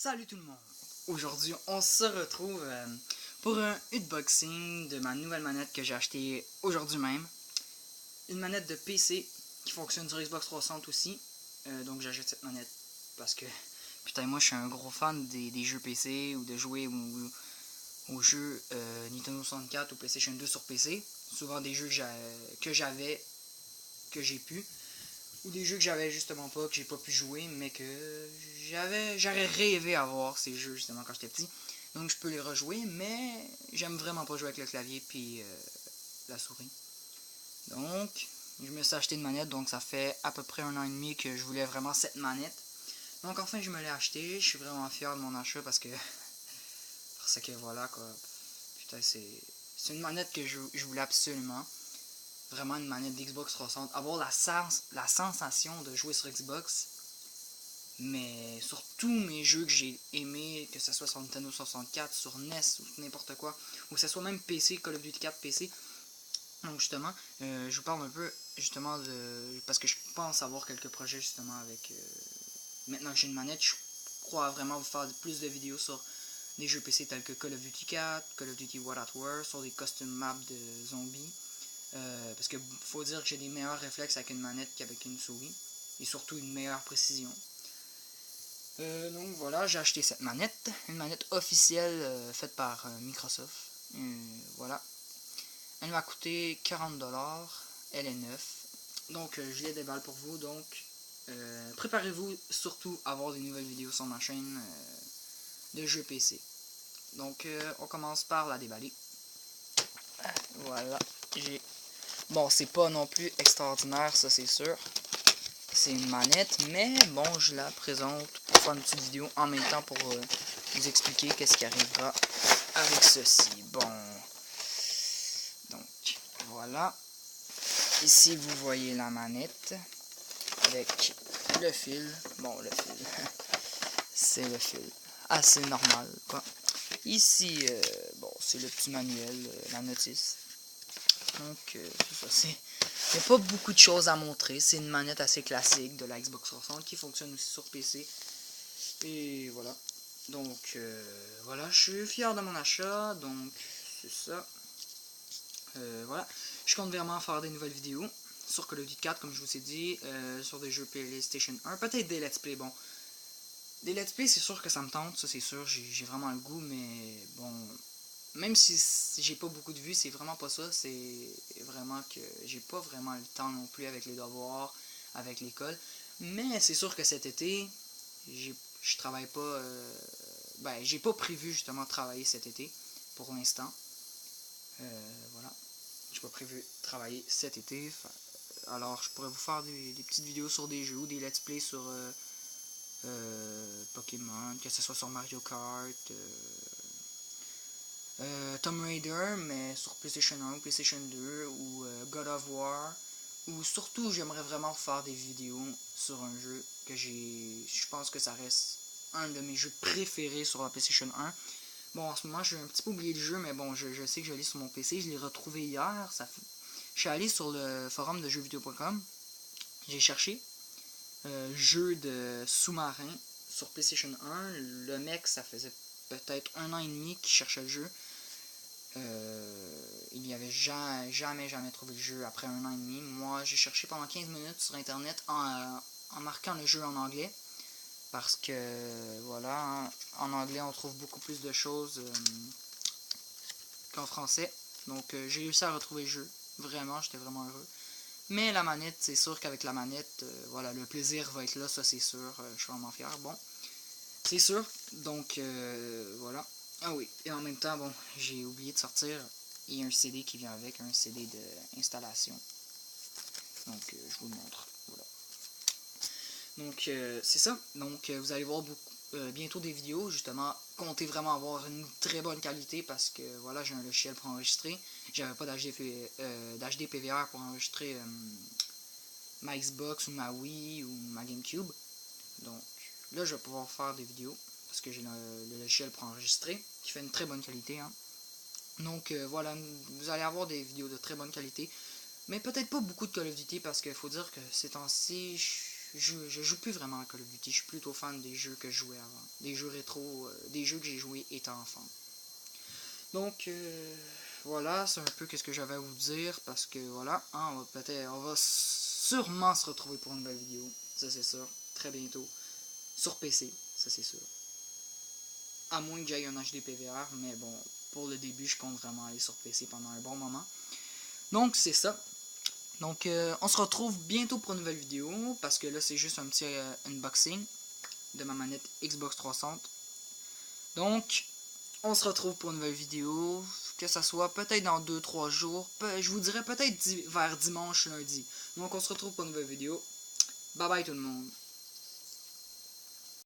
Salut tout le monde! Aujourd'hui, on se retrouve pour un unboxing de ma nouvelle manette que j'ai achetée aujourd'hui même. Une manette de PC qui fonctionne sur Xbox 360 aussi. Donc j'achète cette manette parce que, putain, moi je suis un gros fan des jeux PC ou de jouer aux jeux Nintendo 64 ou PlayStation 2 sur PC. Souvent des jeux que j'ai pu. Ou des jeux que j'avais justement pas, que j'ai pas pu jouer, mais que j'aurais rêvé avoir ces jeux justement quand j'étais petit. Donc je peux les rejouer, mais j'aime vraiment pas jouer avec le clavier puis la souris. Donc je me suis acheté une manette, donc ça fait à peu près 1 an et demi que je voulais vraiment cette manette. Donc enfin je me l'ai acheté, je suis vraiment fier de mon achat parce que voilà quoi. Putain, c'est une manette que je voulais absolument. Vraiment une manette d'Xbox 360, avoir la sensation de jouer sur Xbox, mais sur tous mes jeux que j'ai aimés, que ce soit sur Nintendo 64, sur NES ou n'importe quoi, ou que ce soit même PC, Call of Duty 4 PC. Donc justement, je vous parle un peu justement parce que je pense avoir quelques projets justement avec... maintenant que j'ai une manette, je crois vraiment vous faire plus de vidéos sur des jeux PC tels que Call of Duty 4, Call of Duty World at War, sur des custom maps de zombies. Parce que faut dire que j'ai des meilleurs réflexes avec une manette qu'avec une souris. Et surtout une meilleure précision. Donc voilà, j'ai acheté cette manette. Une manette officielle faite par Microsoft. Voilà. Elle m'a coûté 40$. Elle est neuve. Donc je les déballe pour vous. Donc préparez-vous surtout à voir des nouvelles vidéos sur ma chaîne de jeux PC. Donc on commence par la déballer. Voilà. Bon, c'est pas non plus extraordinaire, ça c'est sûr. C'est une manette, mais bon, je la présente pour faire une petite vidéo en même temps pour vous expliquer qu'est-ce qui arrivera avec ceci. Bon, donc voilà. Ici, vous voyez la manette avec le fil. Bon, le fil, c'est le fil assez normal, quoi. Ici, bon, c'est le petit manuel, la notice. Donc, c'est ça, il n'y a pas beaucoup de choses à montrer. C'est une manette assez classique de la Xbox 360 qui fonctionne aussi sur PC. Et voilà. Donc, voilà, je suis fier de mon achat. Donc, c'est ça. Voilà. Je compte vraiment faire des nouvelles vidéos sur Call of Duty 4, comme je vous ai dit. Sur des jeux PlayStation 1. Peut-être des Let's Play. Bon, des Let's Play, c'est sûr que ça me tente. Ça, c'est sûr. J'ai vraiment le goût. Mais bon... Même si j'ai pas beaucoup de vues, c'est vraiment pas ça. C'est vraiment que j'ai pas vraiment le temps non plus avec les devoirs, avec l'école. Mais c'est sûr que cet été, je travaille pas. Ben, j'ai pas prévu justement de travailler cet été pour l'instant. Voilà. J'ai pas prévu de travailler cet été. Alors, je pourrais vous faire des petites vidéos sur des jeux ou des let's play sur Pokémon, que ce soit sur Mario Kart. Tomb Raider, mais sur PlayStation 1 ou PlayStation 2, ou God of War, ou surtout j'aimerais vraiment faire des vidéos sur un jeu que je pense que ça reste un de mes jeux préférés sur la PlayStation 1. Bon, en ce moment j'ai un petit peu oublié le jeu, mais bon, je sais que je l'ai sur mon PC, je l'ai retrouvé hier. Je suis allé sur le forum de jeuxvideo.com, j'ai cherché jeu de sous-marin sur PlayStation 1. Le mec, ça faisait peut-être 1 an et demi qu'il cherchait le jeu. Il n'y avait jamais trouvé le jeu après 1 an et demi. Moi, j'ai cherché pendant 15 minutes sur internet en marquant le jeu en anglais. Parce que, voilà, en anglais, on trouve beaucoup plus de choses qu'en français. Donc, j'ai réussi à retrouver le jeu. Vraiment, j'étais vraiment heureux. Mais la manette, c'est sûr qu'avec la manette, voilà, le plaisir va être là, ça c'est sûr. Je suis vraiment fier. Bon, c'est sûr. Donc, voilà. Ah oui, et en même temps, bon, j'ai oublié de sortir. Il y a un CD qui vient avec, un CD d'installation. Donc, je vous le montre. Voilà. Donc, c'est ça. Donc, vous allez voir bientôt des vidéos. Justement, comptez vraiment avoir une très bonne qualité parce que, voilà, j'ai un logiciel pour enregistrer. J'avais pas d'HD PVR pour enregistrer ma Xbox ou ma Wii ou ma GameCube. Donc, là, je vais pouvoir faire des vidéos parce que j'ai le logiciel pour enregistrer qui fait une très bonne qualité. Hein. Donc voilà, vous allez avoir des vidéos de très bonne qualité. Mais peut-être pas beaucoup de Call of Duty parce qu'il faut dire que ces temps-ci, je joue plus vraiment à Call of Duty. Je suis plutôt fan des jeux que je jouais avant. Des jeux rétro, des jeux que j'ai joués étant enfant. Donc, voilà, c'est un peu ce que j'avais à vous dire. Parce que voilà, hein, on va sûrement se retrouver pour une nouvelle vidéo. Ça, c'est sûr. Très bientôt. Sur PC, ça, c'est sûr. À moins que j'aille un HD PVR. Mais bon, pour le début, je compte vraiment aller sur PC pendant un bon moment. Donc, c'est ça. Donc, on se retrouve bientôt pour une nouvelle vidéo. Parce que là, c'est juste un petit unboxing de ma manette Xbox 360. Donc, on se retrouve pour une nouvelle vidéo. Que ça soit peut-être dans 2-3 jours. Je vous dirais peut-être vers dimanche, lundi. Donc, on se retrouve pour une nouvelle vidéo. Bye bye tout le monde.